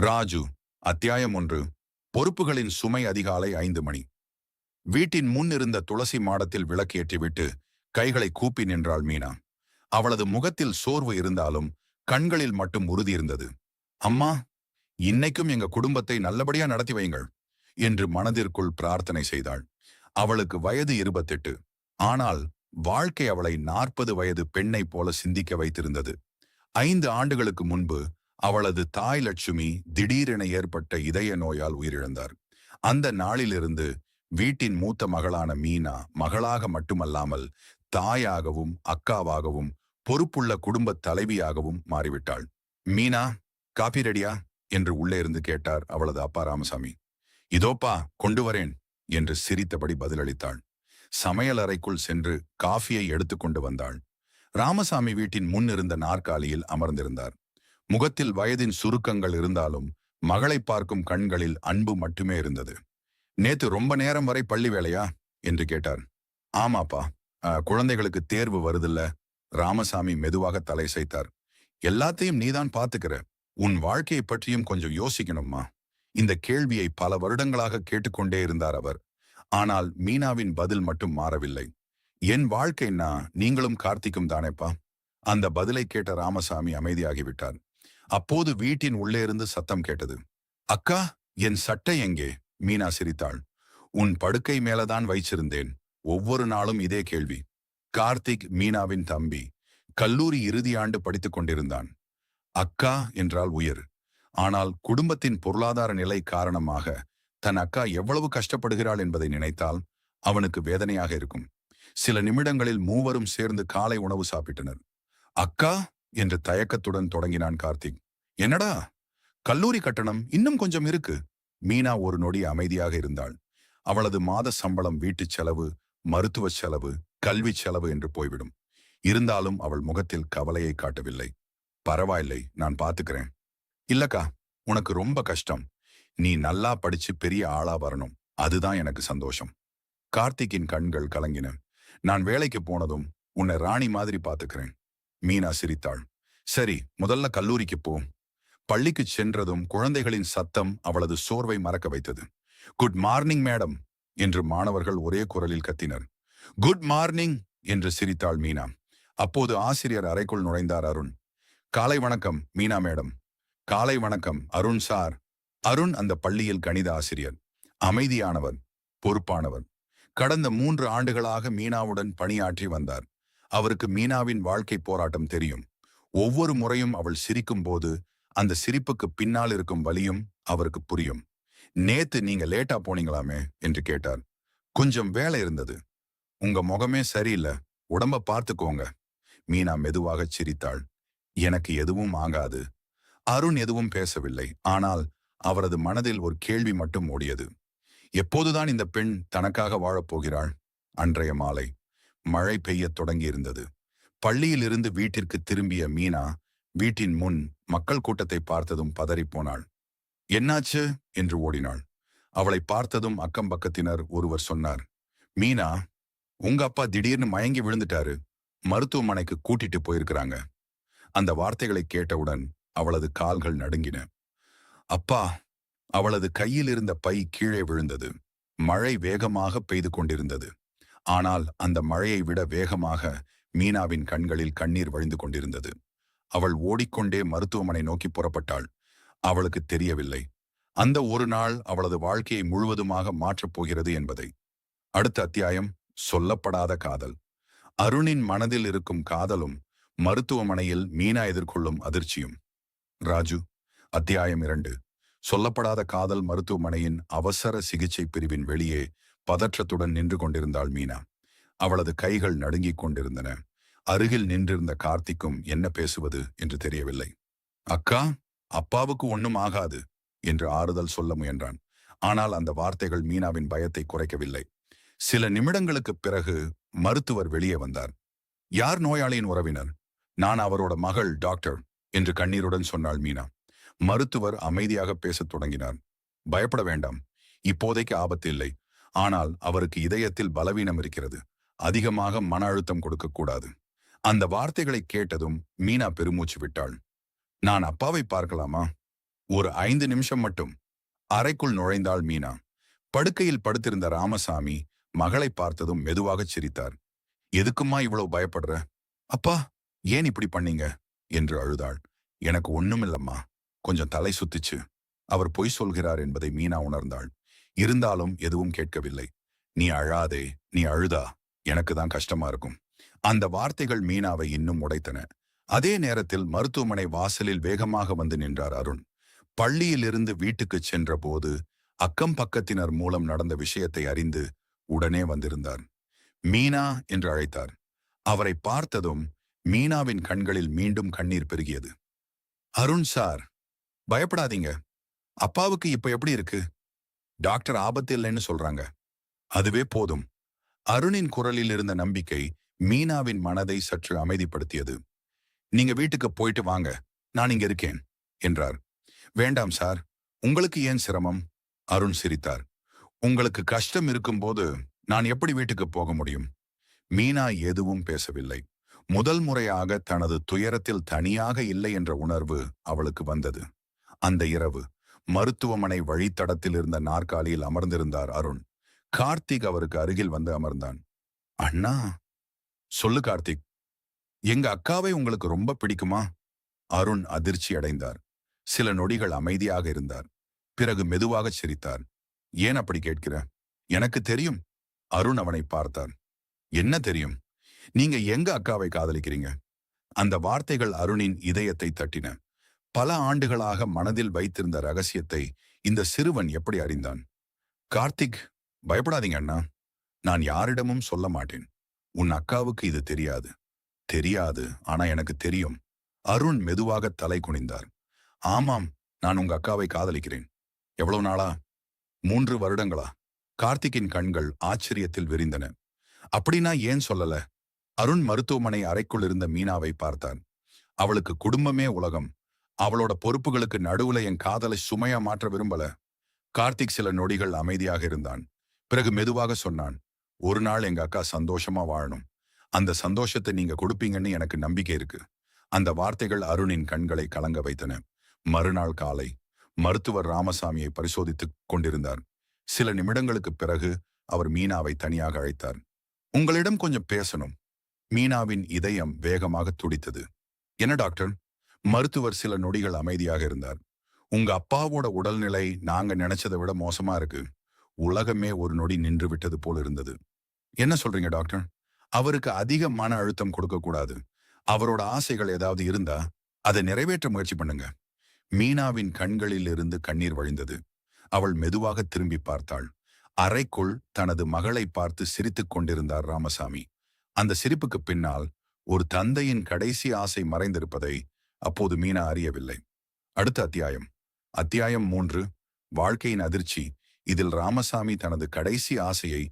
ராஜு. அத்தியாயம் 1. பொறுப்புகளின் சுமை. அதிகாலை 5 மணி. வீட்டின் முன் இருந்த துளசி மாடத்தில் விளக்கேற்றிவிட்டு கைகளை கூப்பி நின்றாள் மீனா. அவளது முகத்தில் சோர்வு இருந்தாலும் கண்களில் மட்டும் உறுதி இருந்தது. அம்மா, இன்னைக்கும் எங்க குடும்பத்தை நல்லபடியா நடத்தி வையுங்கள் என்று மனதிற்குள் பிரார்த்தனை செய்தாள். அவளுக்கு வயது 28. ஆனால் வாழ்க்கை அவளை 40 வயது பெண்ணை போல சிந்திக்க வைத்திருந்தது. 5 ஆண்டுகளுக்கு முன்பு அவளது தாய் லட்சுமி திடீரென ஏற்பட்ட இதய நோயால் உயிரிழந்தார். அந்த நாளிலிருந்து வீட்டின் மூத்த மகளான மீனா மகளாக மட்டுமல்லாமல் தாயாகவும் அக்காவாகவும் பொறுப்புள்ள குடும்ப தலைவியாகவும் மாறிவிட்டாள். மீனா, காபி ரெடியா என்று உள்ளே இருந்து கேட்டார் அவளது அப்பா ராமசாமி. இதோப்பா, கொண்டு வரேன் என்று சிரித்தபடி பதிலளித்தாள். சமையல் அறைக்குள் சென்று காஃபியை எடுத்துக்கொண்டு வந்தாள். ராமசாமி வீட்டின் முன் இருந்த நாற்காலியில் அமர்ந்திருந்தார். முகத்தில் வயதின் சுருக்கங்கள் இருந்தாலும் மகளை பார்க்கும் கண்களில் அன்பு மட்டுமே இருந்தது. நேத்து ரொம்ப நேரம் வரை பள்ளி வேலையா என்று கேட்டார். ஆமாப்பா, குழந்தைகளுக்கு தேர்வு வருதில்ல. ராமசாமி மெதுவாக தலை செய்தார். எல்லாத்தையும் நீதான் பாத்துக்கிற. உன் வாழ்க்கையை பற்றியும் கொஞ்சம் யோசிக்கணும்மா. இந்த கேள்வியை பல வருடங்களாக கேட்டுக்கொண்டே இருந்தார் அவர். ஆனால் மீனாவின் பதில் மட்டும் மாறவில்லை. என் வாழ்க்கைன்னா நீங்களும் கார்த்திக்கும் தானேப்பா. அந்த பதிலை கேட்ட ராமசாமி அமைதியாகிவிட்டார். அப்போது வீட்டின் உள்ளே இருந்து சத்தம் கேட்டது. அக்கா, என் சட்டை எங்கே? மீனா சிரித்தாள். உன் படுக்கை மேலதான் வைச்சிருந்தேன். ஒவ்வொரு நாளும் இதே கேள்வி. கார்த்திக் மீனாவின் தம்பி. கல்லூரி இறுதி ஆண்டு படித்துக் கொண்டிருந்தான். அக்கா என்றால் உயிர். ஆனால் குடும்பத்தின் பொருளாதார நிலை காரணமாக தன் அக்கா எவ்வளவு கஷ்டப்படுகிறாள் என்பதை நினைத்தால் அவனுக்கு வேதனையாக இருக்கும். சில நிமிடங்களில் மூவரும் சேர்ந்து காலை உணவு சாப்பிட்டனர். அக்கா என்று தயக்கத்துடன் தொடங்கினான் கார்த்திக். என்னடா, கல்லூரி கட்டணம் இன்னும் கொஞ்சம் இருக்கு. மீனா ஒரு நொடி அமைதியாக இருந்தாள். அவளது மாத சம்பளம் வீட்டுச் செலவு, மருத்துவ செலவு, கல்வி செலவு என்று போய்விடும். இருந்தாலும் அவள் முகத்தில் கவலையை காட்டவில்லை. பரவாயில்லை, நான் பாத்துக்கிறேன். இல்லக்கா, உனக்கு ரொம்ப கஷ்டம். நீ நல்லா படிச்சு பெரிய ஆளா வரணும். அதுதான் எனக்கு சந்தோஷம். கார்த்திக்கின் கண்கள் கலங்கின. நான் வேலைக்கு போனதும் உன்னை ராணி மாதிரி பாத்துக்கிறேன். மீனா சிரித்தாள். சரி, முதல்ல கல்லூரிக்கு போ. பள்ளிக்கு சென்றதும் குழந்தைகளின் சத்தம் அவளது சோர்வை மறக்க வைத்தது. குட் மார்னிங் மேடம் என்று மாணவர்கள் ஒரே குரலில் கத்தினர். குட் மார்னிங் என்று சிரித்தாள் மீனா. அப்போது ஆசிரியர் அறைக்குள் நுழைந்தார். அருண். காலை வணக்கம் மீனா மேடம். காலை வணக்கம் அருண் சார். அருண் அந்த பள்ளியில் கணித ஆசிரியர். அமைதியானவர், பொறுப்பானவர். கடந்த 3 ஆண்டுகளாக மீனாவுடன் பணியாற்றி வந்தார். அவருக்கு மீனாவின் வாழ்க்கை போராட்டம் தெரியும். ஒவ்வொரு முறையும் அவள் சிரிக்கும் போது அந்த சிரிப்புக்கு பின்னால் இருக்கும் வலியும் அவருக்கு புரியும். நேத்து நீங்க லேட்டா போனீங்களாமே என்று கேட்டார். கொஞ்சம் வேலை இருந்தது. உங்க முகமே சரியில்லை, உடம்ப பார்த்துக்கோங்க. மீனா மெதுவாக சிரித்தாள். எனக்கு எதுவும் ஆகாது. அருண் எதுவும் பேசவில்லை. ஆனால் அவரது மனதில் ஒரு கேள்வி மட்டும் ஓடியது. எப்போதுதான் இந்த பெண் தனக்காக வாழப்போகிறாள்? அன்றைய மாலை மழை பெய்யத் தொடங்கியிருந்தது. பள்ளியில் இருந்து வீட்டிற்கு திரும்பிய மீனா வீட்டின் முன் மக்கள் கூட்டத்தை பார்த்ததும் பதறிப்போனாள். என்னாச்சு என்று ஓடினாள். அவளை பார்த்ததும் அக்கம் பக்கத்தினர் ஒருவர் சொன்னார். மீனா, உங்க அப்பா திடீர்னு மயங்கி விழுந்துட்டாரு. மருத்துவமனைக்கு கூட்டிட்டு போயிருக்கிறாங்க. அந்த வார்த்தைகளை கேட்டவுடன் அவளது கால்கள் நடுங்கின. அப்பா! அவளது கையில் இருந்த பை கீழே விழுந்தது. மழை வேகமாக பெய்து கொண்டிருந்தது. ஆனால் அந்த மழையை விட வேகமாக மீனாவின் கண்களில் கண்ணீர் வழிந்து கொண்டிருந்தது. அவள் ஓடிக்கொண்டே மருத்துவமனை நோக்கி புறப்பட்டாள். அவளுக்கு தெரியவில்லை, அந்த ஒரு நாள் அவளது வாழ்க்கையை முழுவதுமாக மாற்றப் போகிறது என்பதை. அடுத்த அத்தியாயம், சொல்லப்படாத காதல். அருணின் மனதில் இருக்கும் காதலும் மருத்துவமனையில் மீனா எதிர்கொள்ளும் அதிர்ச்சியும். ராஜு. அத்தியாயம் 2. சொல்லப்படாத காதல். மருத்துவமனையின் அவசர சிகிச்சை பிரிவின் வெளியே பதற்றத்துடன் நின்று கொண்டிருந்தாள் மீனா. அவளது கைகள் நடுங்கிக் கொண்டிருந்தன. அருகில் நின்றிருந்த கார்த்திக்கும் என்ன பேசுவது என்று தெரியவில்லை. அக்கா, அப்பாவுக்கு ஒன்னும் ஆகாது என்று ஆறுதல் சொல்ல முயன்றான். ஆனால் அந்த வார்த்தைகள் மீனாவின் பயத்தை குறைக்கவில்லை. சில நிமிடங்களுக்கு பிறகு மருத்துவர் வெளியே வந்தார். யார் நோயாளியின் உறவினர்? நான் அவரோட மகள் டாக்டர் என்று கண்ணீருடன் சொன்னாள் மீனா. மருத்துவர் அமைதியாக பேசத் தொடங்கினார். பயப்பட வேண்டாம், இப்போதைக்கு ஆபத்து இல்லை. ஆனால் அவருக்கு இதயத்தில் பலவீனம் இருக்கிறது. அதிகமாக மன அழுத்தம் கொடுக்கக்கூடாது. அந்த வார்த்தைகளை கேட்டதும் மீனா பெருமூச்சு விட்டாள். நான் அப்பாவை பார்க்கலாமா? ஒரு 5 நிமிஷம் மட்டும். அறைக்குள் நுழைந்தாள் மீனா. படுக்கையில் படுத்திருந்த ராமசாமி மகளை பார்த்ததும் மெதுவாகச் சிரித்தார். எதுக்கும்மா இவ்வளவு பயப்படுற? அப்பா, ஏன் இப்படி பண்ணீங்க என்று அழுதாள். எனக்கு ஒண்ணுமில்லம்மா, கொஞ்சம் தலை சுத்திச்சு. அவர் பொய் சொல்கிறார் என்பதை மீனா உணர்ந்தாள். இருந்தாலும் எதுவும் கேட்கவில்லை. நீ அழாதே, நீ அழுதா எனக்கு தான் கஷ்டமா இருக்கும். அந்த வார்த்தைகள் மீனாவை இன்னும் உடைத்தன. அதே நேரத்தில் மருத்துவமனை வாசலில் வேகமாக வந்து நின்றார் அருண். பள்ளியிலிருந்து வீட்டுக்குச் சென்றபோது அக்கம் பக்கத்தினர் மூலம் நடந்த விஷயத்தை அறிந்து உடனே வந்திருந்தார். மீனா என்று அழைத்தார். அவரை பார்த்ததும் மீனாவின் கண்களில் மீண்டும் கண்ணீர் பெருகியது. அருண் சார், பயப்படாதீங்க. அப்பாவுக்கு இப்ப எப்படி இருக்கு? டாக்டர் ஆபத்து இல்லைன்னு சொல்றாங்க. அதுவே போதும். அருணின் குரலில் இருந்த நம்பிக்கை மீனாவின் மனதை சற்று அமைதிப்படுத்தியது. நீங்க வீட்டுக்கு போயிட்டு வாங்க, நான் இங்க இருக்கேன் என்றார். வேண்டாம் சார், உங்களுக்கு ஏன் சிரமம்? அருண் சிரித்தார். உங்களுக்கு கஷ்டம் இருக்கும்போது நான் எப்படி வீட்டுக்கு போக முடியும்? மீனா எதுவும் பேசவில்லை. முதல் முறையாக தனது துயரத்தில் தனியாக இல்லை என்ற உணர்வு அவளுக்கு வந்தது. அந்த இரவு மருத்துவமனை வழித்தடத்தில் இருந்த நாற்காலியில் அமர்ந்திருந்தார் அருண். கார்த்திக் அவருக்கு அருகில் வந்து அமர்ந்தான். அண்ணா, சொல்லு கார்த்திக், எங்க அக்காவை உங்களுக்கு ரொம்ப பிடிக்குமா? அருண் அதிர்ச்சி அடைந்தார். சில நொடிகள் அமைதியாக இருந்தார். பிறகு மெதுவாக சிரித்தார். ஏன் அப்படி கேட்கிற? எனக்கு தெரியும். அருண் அவனை பார்த்தார். என்ன தெரியும்? நீங்க எங்க அக்காவை காதலிக்கிறீங்க? அந்த வார்த்தைகள் அருணின் இதயத்தை தட்டின. பல ஆண்டுகளாக மனதில் வைத்திருந்த ரகசியத்தை இந்த சிறுவன் எப்படி அறிந்தான்? கார்த்திக், பயப்படாதீங்க அண்ணா. நான் யாரிடமும் சொல்ல மாட்டேன். உன் அக்காவுக்கு இது தெரியாது. தெரியாது, ஆனா எனக்கு தெரியும். அருண் மெதுவாக தலை குனிந்தார். ஆமாம், நான் உங்க அக்காவை காதலிக்கிறேன். எவ்வளவு நாளா? 3 வருடங்களா? கார்த்திக்கின் கண்கள் ஆச்சரியத்தில் விரிந்தன. அப்படின்னா ஏன் சொல்லல? அருண் மருத்துவமனை அறைக்குள் இருந்த மீனாவை பார்த்தான். அவளுக்கு குடும்பமே உலகம். அவளோட பொறுப்புகளுக்கு நடுவுல என் காதலை சுமையா மாற்ற விரும்பல. கார்த்திக் சில நொடிகள் அமைதியாக இருந்தான். பிறகு மெதுவாக சொன்னான். ஒரு நாள் எங்க அக்கா சந்தோஷமா வாழணும். அந்த சந்தோஷத்தை நீங்க கொடுப்பீங்கன்னு எனக்கு நம்பிக்கை இருக்கு. அந்த வார்த்தைகள் அருணின் கண்களை கலங்க வைத்தன. மறுநாள் காலை மருத்துவர் ராமசாமியை பரிசோதித்துக் கொண்டிருந்தார். சில நிமிடங்களுக்கு பிறகு அவர் மீனாவை தனியாக அழைத்தார். உங்களிடம் கொஞ்சம் பேசணும். மீனாவின் இதயம் வேகமாக துடித்தது. என்ன டாக்டர்? மருத்துவர் சில நொடிகள் அமைதியாக இருந்தார். உங்க அப்பாவோட உடல்நிலை நாங்க நினைச்சதை விட மோசமா இருக்கு. உலகமே ஒரு நொடி நின்று விட்டது போல் இருந்தது. என்ன சொல்றீங்க டாக்டர்? அவருக்கு அதிக மன அழுத்தம் கொடுக்க கூடாது. அவரோட ஆசைகள் ஏதாவது இருந்தா அதை நிறைவேற்ற முயற்சி பண்ணுங்க. மீனாவின் கண்களில் இருந்து கண்ணீர் வழிந்தது. அவள் மெதுவாக திரும்பி பார்த்தாள். அறைக்குள் தனது மகளை பார்த்து சிரித்துக் கொண்டிருந்தார் ராமசாமி. அந்த சிரிப்புக்கு பின்னால் ஒரு தந்தையின் கடைசி ஆசை மறைந்திருப்பதை அப்போது மீனா அறியவில்லை. அடுத்த அத்தியாயம். அத்தியாயம் 3, வாழ்க்கையின் அதிர்ச்சி. இதில் ராமசாமி தனது கடைசி ஆசையை